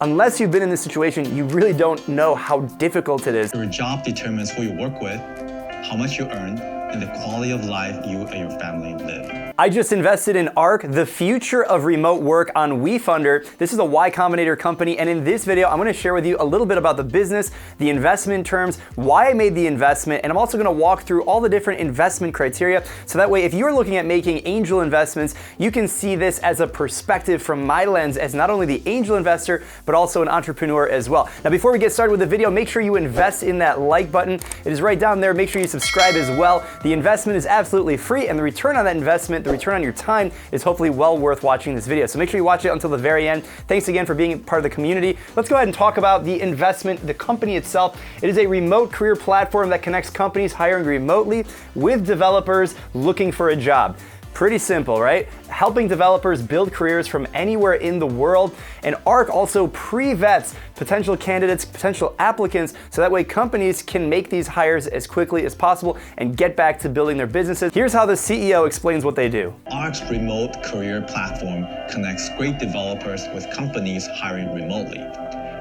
Unless you've been in this situation, you really don't know how difficult it is. Your job determines who you work with, how much you earn, and the quality of life you and your family live. I just invested in Arc, the future of remote work, on Wefunder. This is a Y Combinator company, and in this video, I'm gonna share with you a little bit about the business, the investment terms, why I made the investment, and I'm also gonna walk through all the different investment criteria, so that way if you're looking at making angel investments, you can see this as a perspective from my lens as not only the angel investor, but also an entrepreneur as well. Now, before we get started with the video, make sure you invest in that like button. It is right down there. Make sure you subscribe as well. The investment is absolutely free, and the return on that investment, the return on your time, is hopefully well worth watching this video. So make sure you watch it until the very end. Thanks again for being part of the community. Let's go ahead and talk about the investment, the company itself. It is a remote career platform that connects companies hiring remotely with developers looking for a job. Pretty simple, right? Helping developers build careers from anywhere in the world. And Arc also pre-vets potential candidates, potential applicants, so that way companies can make these hires as quickly as possible and get back to building their businesses. Here's how the CEO explains what they do. Arc's remote career platform connects great developers with companies hiring remotely.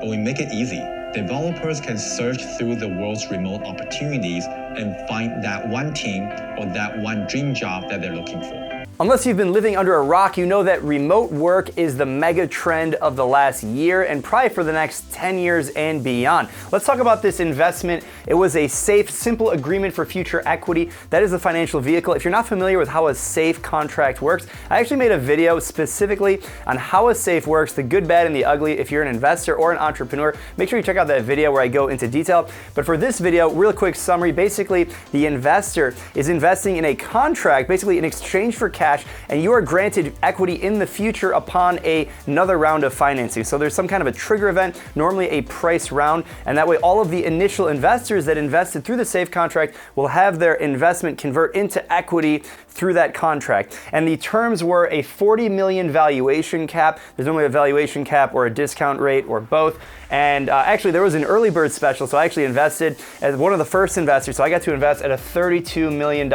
But we make it easy. Developers can search through the world's remote opportunities and find that one team or that one dream job that they're looking for. Unless you've been living under a rock, you know that remote work is the mega trend of the last year and probably for the next 10 years and beyond. Let's talk about this investment. It was a safe, simple agreement for future equity. That is a financial vehicle. If you're not familiar with how a safe contract works, I actually made a video specifically on how a safe works, the good, bad, and the ugly. If you're an investor or an entrepreneur, make sure you check out that video where I go into detail. But for this video, real quick summary, basically the investor is investing in a contract, basically in exchange for cash, and you are granted equity in the future upon another round of financing. So there's some kind of a trigger event, normally a price round, and that way all of the initial investors that invested through the SAFE contract will have their investment convert into equity through that contract. And the terms were a 40 million valuation cap. There's normally a valuation cap or a discount rate or both. And actually there was an early bird special, so I actually invested as one of the first investors, so I got to invest at a $32 million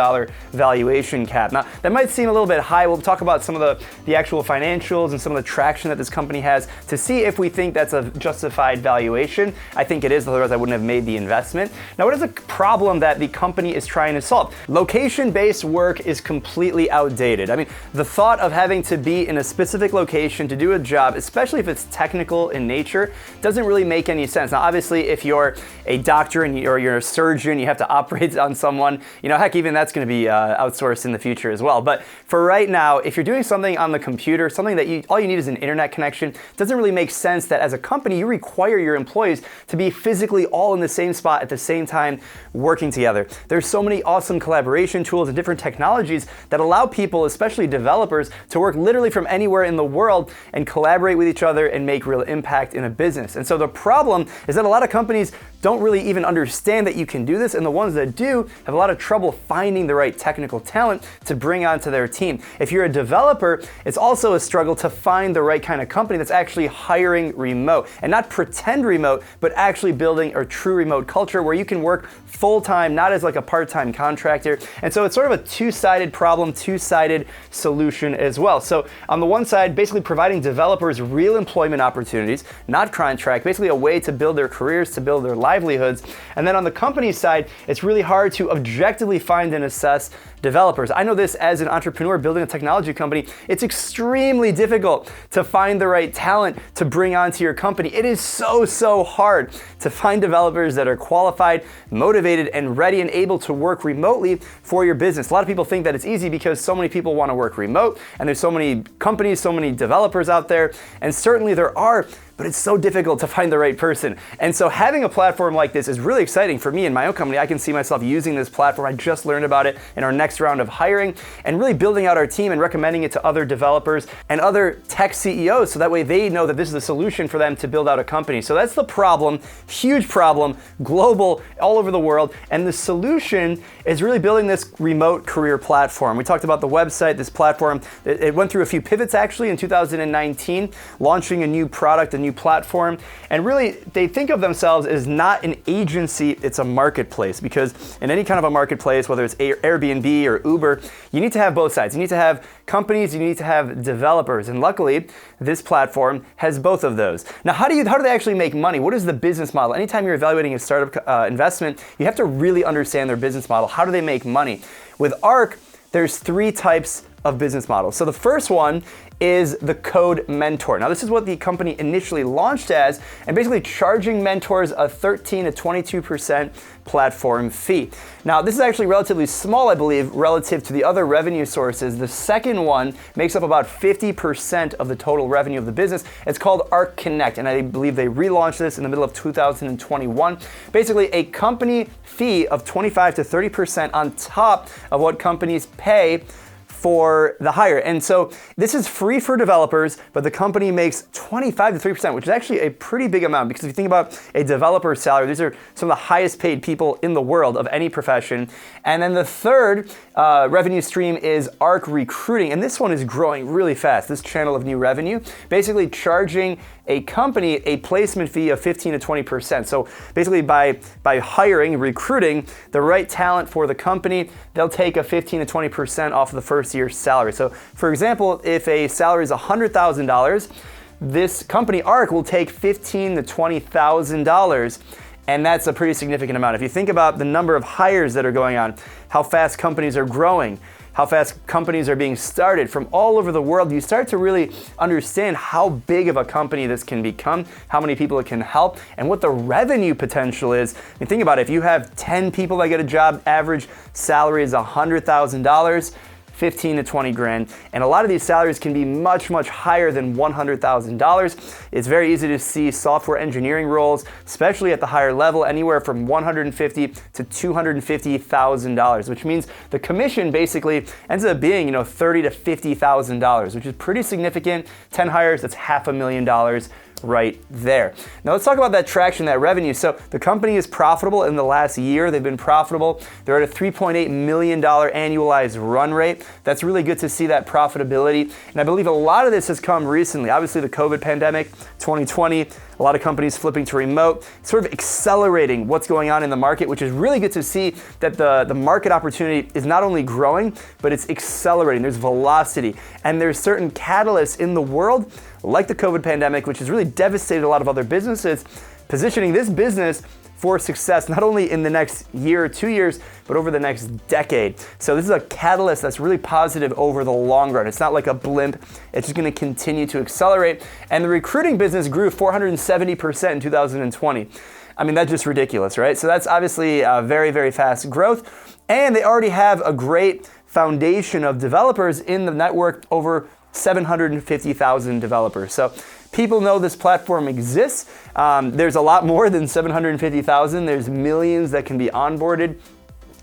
valuation cap. Now, that might seem a little bit high. We'll talk about some of the actual financials and some of the traction that this company has to see if we think that's a justified valuation. I think it is, otherwise I wouldn't have made the investment. Now, what is a problem that the company is trying to solve? Location-based work is completely outdated. I mean, the thought of having to be in a specific location to do a job, especially if it's technical in nature, doesn't really make any sense. Now, obviously, if you're a doctor and you're a surgeon, you have to operate on someone, heck, even that's gonna be outsourced in the future as well. But for right now, if you're doing something on the computer, something that all you need is an internet connection, it doesn't really make sense that as a company, you require your employees to be physically all in the same spot at the same time working together. There's so many awesome collaboration tools and different technologies that allow people, especially developers, to work literally from anywhere in the world and collaborate with each other and make real impact in a business. And so the problem is that a lot of companies don't really even understand that you can do this, and the ones that do have a lot of trouble finding the right technical talent to bring onto their team. If you're a developer, it's also a struggle to find the right kind of company that's actually hiring remote, and not pretend remote, but actually building a true remote culture where you can work full-time, not as like a part-time contractor. And so it's sort of a two-sided problem, two-sided solution as well. So on the one side, basically providing developers real employment opportunities, not contract, basically a way to build their careers, to build their livelihoods. And then on the company side, it's really hard to objectively find and assess developers. I know this as an entrepreneur building a technology company. It's extremely difficult to find the right talent to bring onto your company. It is so hard to find developers that are qualified, motivated, and ready and able to work remotely for your business. A lot of people think that it's easy because so many people want to work remote, and there's so many companies, so many developers out there, and certainly there are, but it's so difficult to find the right person. And so having a platform like this is really exciting for me and my own company. I can see myself using this platform. I just learned about it in our next round of hiring and really building out our team and recommending it to other developers and other tech CEOs so that way they know that this is a solution for them to build out a company. So that's the problem, huge problem, global, all over the world. And the solution is really building this remote career platform. We talked about the website, this platform. It went through a few pivots actually in 2019, launching a new product, a new revenue platform. And really, they think of themselves as not an agency, it's a marketplace. Because in any kind of a marketplace, whether it's Airbnb or Uber, you need to have both sides. You need to have companies, you need to have developers. And luckily, this platform has both of those. Now, how do they actually make money? What is the business model? Anytime you're evaluating a startup investment, you have to really understand their business model. How do they make money? With Arc, there's 3 types of business models. So the first one is the Code Mentor. Now this is what the company initially launched as, and basically charging mentors a 13 to 22% platform fee. Now this is actually relatively small, I believe, relative to the other revenue sources. The second one makes up about 50% of the total revenue of the business. It's called Arc Connect, and I believe they relaunched this in the middle of 2021. Basically a company fee of 25 to 30% on top of what companies pay for the hire. And so this is free for developers, but the company makes 25 to 3%, which is actually a pretty big amount, because if you think about a developer salary, these are some of the highest paid people in the world of any profession. And then the third revenue stream is Arc Recruiting, and this one is growing really fast, this channel of new revenue, basically charging a company a placement fee of 15 to 20%. So basically by hiring, recruiting the right talent for the company, they'll take a 15 to 20% off of the first year's salary. So for example, if a salary is $100,000, this company Arc will take $15,000 to $20,000. And that's a pretty significant amount. If you think about the number of hires that are going on, how fast companies are growing, how fast companies are being started from all over the world, you start to really understand how big of a company this can become, how many people it can help, and what the revenue potential is. I mean, think about it, if you have 10 people that get a job, average salary is $100,000, 15 to 20 grand. And a lot of these salaries can be much, much higher than $100,000. It's very easy to see software engineering roles, especially at the higher level, anywhere from $150,000 to $250,000, which means the commission basically ends up being, $30,000 to $50,000, which is pretty significant. 10 hires, that's $500,000 right there. Now let's talk about that traction, that revenue. So the company is profitable in the last year. They've been profitable. They're at a $3.8 million annualized run rate. That's really good to see that profitability. And I believe a lot of this has come recently. Obviously the COVID pandemic, 2020, a lot of companies flipping to remote, sort of accelerating what's going on in the market, which is really good to see that the market opportunity is not only growing, but it's accelerating. There's velocity, and there's certain catalysts in the world, like the COVID pandemic, which has really devastated a lot of other businesses, positioning this business for success, not only in the next year or 2 years, but over the next decade. So this is a catalyst that's really positive over the long run. It's not like a blimp. It's just gonna continue to accelerate. And the recruiting business grew 470% in 2020. I mean, that's just ridiculous, right? So that's obviously a very, very fast growth. And they already have a great foundation of developers in the network, over 750,000 developers. So people know this platform exists. There's a lot more than 750,000. There's millions that can be onboarded.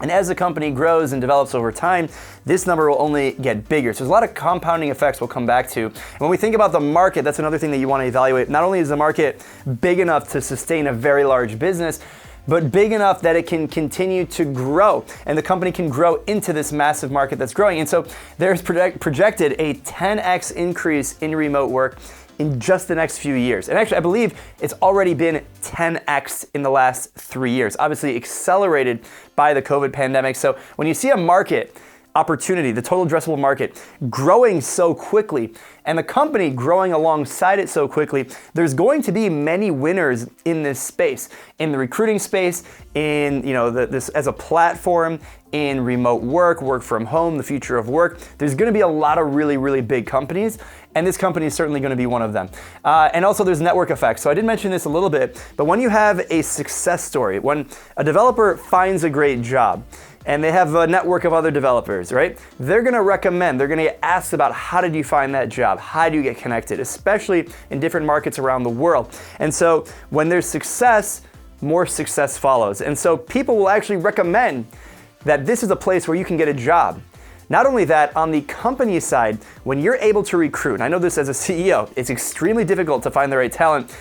And as the company grows and develops over time, this number will only get bigger. So there's a lot of compounding effects we'll come back to. And when we think about the market, that's another thing that you want to evaluate. Not only is the market big enough to sustain a very large business, but big enough that it can continue to grow, and the company can grow into this massive market that's growing. And so there's projected a 10x increase in remote work in just the next few years. And actually, I believe it's already been 10x in the last 3 years, obviously accelerated by the COVID pandemic. So when you see a market opportunity, the total addressable market, growing so quickly, and the company growing alongside it so quickly, there's going to be many winners in this space, in the recruiting space, in this as a platform, in remote work, work from home, the future of work. There's going to be a lot of really, really big companies, and this company is certainly going to be one of them. And also there's network effects. So I did mention this a little bit, but when you have a success story, when a developer finds a great job, and they have a network of other developers, right? They're gonna recommend, they're gonna get asked about how did you find that job? How do you get connected? Especially in different markets around the world. And so when there's success, more success follows. And so people will actually recommend that this is a place where you can get a job. Not only that, on the company side, when you're able to recruit, and I know this as a CEO, it's extremely difficult to find the right talent.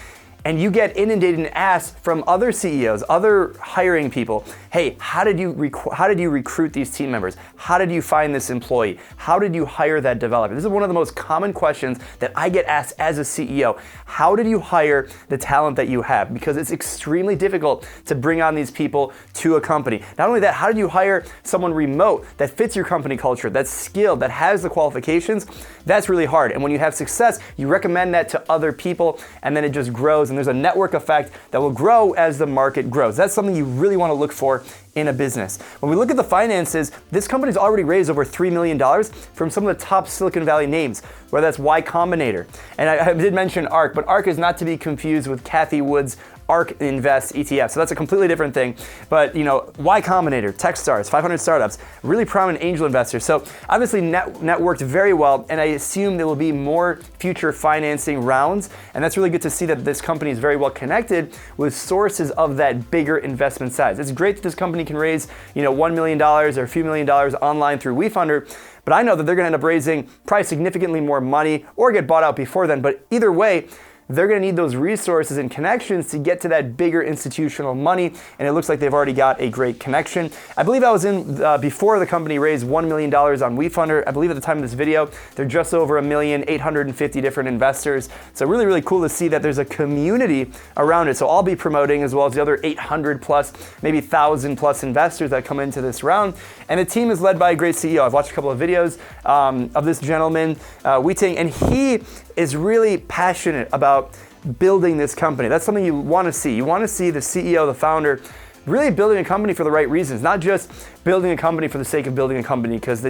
and you get inundated and asked from other CEOs, other hiring people, hey, how did you recruit these team members? How did you find this employee? How did you hire that developer? This is one of the most common questions that I get asked as a CEO. How did you hire the talent that you have? Because it's extremely difficult to bring on these people to a company. Not only that, how did you hire someone remote that fits your company culture, that's skilled, that has the qualifications? That's really hard. And when you have success, you recommend that to other people, and then it just grows, and there's a network effect that will grow as the market grows. That's something you really want to look for in a business. When we look at the finances, this company's already raised over $3 million from some of the top Silicon Valley names, whether that's Y Combinator. And I did mention Arc, but Arc is not to be confused with Cathie Wood's Arc Invest ETF. So that's a completely different thing. But Y Combinator, Techstars, 500 startups, really prominent angel investors. So obviously networked very well, and I assume there will be more future financing rounds. And that's really good to see that this company is very well connected with sources of that bigger investment size. It's great that this company can raise $1 million or a few $1 million online through Wefunder. But I know that they're gonna end up raising probably significantly more money or get bought out before then. But either way, they're gonna need those resources and connections to get to that bigger institutional money, and it looks like they've already got a great connection. I believe I was in before the company raised $1 million on Wefunder. I believe at the time of this video, they're just over 1,850 different investors. So really, really cool to see that there's a community around it. So I'll be promoting, as well as the other 800 plus, maybe 1,000 plus investors that come into this round. And the team is led by a great CEO. I've watched a couple of videos of this gentleman, Wei-Ting, and he is really passionate about building this company. That's something you want to see. You want to see the CEO, the founder, really building a company for the right reasons, not just building a company for the sake of building a company, because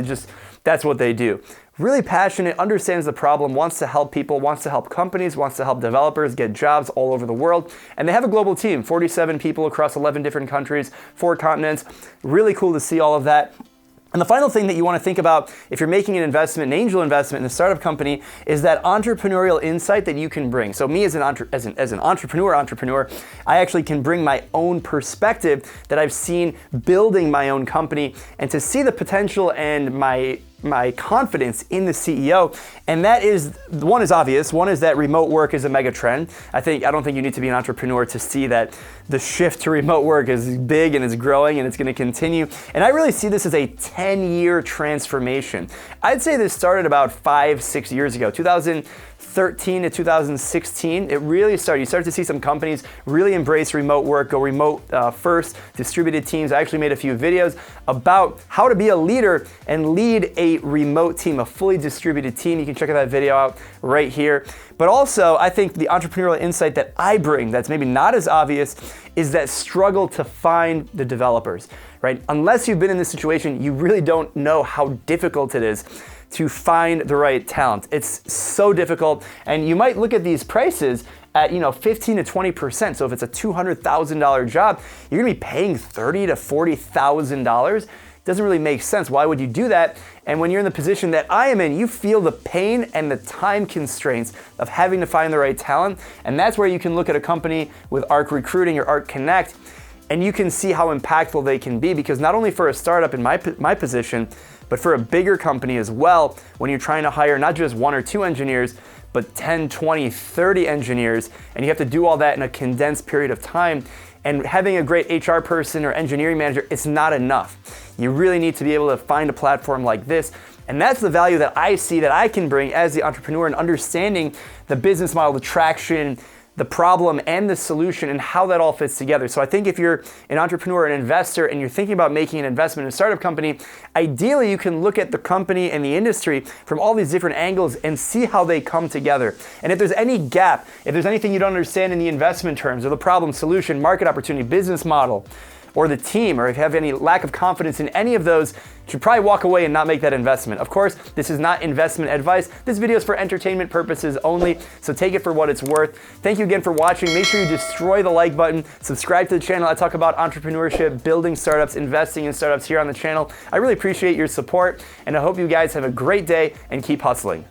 that's what they do. Really passionate, understands the problem, wants to help people, wants to help companies, wants to help developers get jobs all over the world. And they have a global team, 47 people across 11 different countries, 4 continents. Really cool to see all of that. And the final thing that you want to think about if you're making an investment, an angel investment in a startup company, is that entrepreneurial insight that you can bring. So me as an entrepreneur, I actually can bring my own perspective that I've seen building my own company, and to see the potential and my confidence in the CEO. And that is, one is obvious. One is that remote work is a mega trend. I don't think you need to be an entrepreneur to see that the shift to remote work is big and is growing, and it's going to continue. And I really see this as a 10-year transformation. I'd say this started about 5-6 years ago, 2013 to 2016, it really started. You start to see some companies really embrace remote work, go remote first, distributed teams. I actually made a few videos about how to be a leader and lead a remote team, a fully distributed team. You can check that video out right here. But also, I think the entrepreneurial insight that I bring that's maybe not as obvious is that struggle to find the developers, right? Unless you've been in this situation, you really don't know how difficult it is to find the right talent. It's so difficult, and you might look at these prices at 15 to 20%. So if it's a $200,000 job, you're gonna be paying $30,000 to $40,000. Doesn't really make sense. Why would you do that? And when you're in the position that I am in, you feel the pain and the time constraints of having to find the right talent. And that's where you can look at a company with Arc Recruiting or Arc Connect, and you can see how impactful they can be, because not only for a startup in my position, but for a bigger company as well, when you're trying to hire not just 1 or 2 engineers, but 10, 20, 30 engineers, and you have to do all that in a condensed period of time. And having a great HR person or engineering manager, it's not enough. You really need to be able to find a platform like this. And that's the value that I see that I can bring as the entrepreneur, in understanding the business model, the traction, the problem, and the solution, and how that all fits together. So I think if you're an entrepreneur, an investor, and you're thinking about making an investment in a startup company, ideally you can look at the company and the industry from all these different angles and see how they come together. And if there's any gap, if there's anything you don't understand in the investment terms, or the problem, solution, market opportunity, business model, or the team, or if you have any lack of confidence in any of those, you should probably walk away and not make that investment. Of course, this is not investment advice. This video is for entertainment purposes only, so take it for what it's worth. Thank you again for watching. Make sure you destroy the like button, subscribe to the channel. I talk about entrepreneurship, building startups, investing in startups here on the channel. I really appreciate your support, and I hope you guys have a great day and keep hustling.